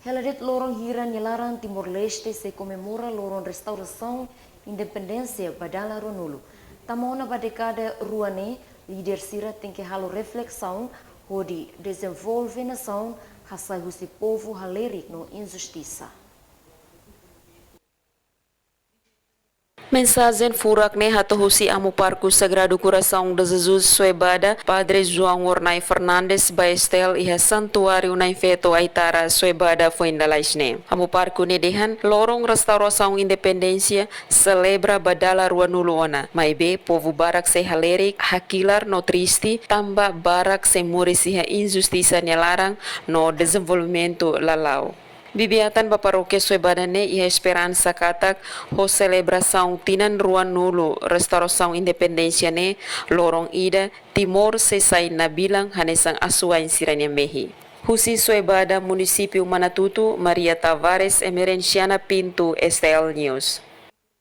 Heladet lorong hira Nilarang Timor-Leste se comemora lorong restauração independência badala Ronulu. Tamona ba dekada ruane, líder Sira tem que halo reflexão, onde desenvolve nação, hasai husi povo halerik no injustiça. Mensagem furakne hatohusi amu parku Sagrado Coração de Jesus Suebada, Padre João Ornai Fernandes Baestel iha santuário na infeto Aitara Suebada Fuendalaisne. Amu parku nedehan lorong restauração independência celebra badala ruanuluona. Maibe povo barak se halerik hakilar no triste, tamba barak se murisiha injustiça nelarang no desenvolvimento lalau. Bibiatan Baparoquia Suebadane e a Esperança Katak ho celebração Tinan Ruan Nulu Restauração Independência ne lorong ida Timor se sai na bilang hanesang asuain siranya mehi. Husi Suebada Município Manatutu Maria Tavares Emerenciana Pinto STL News.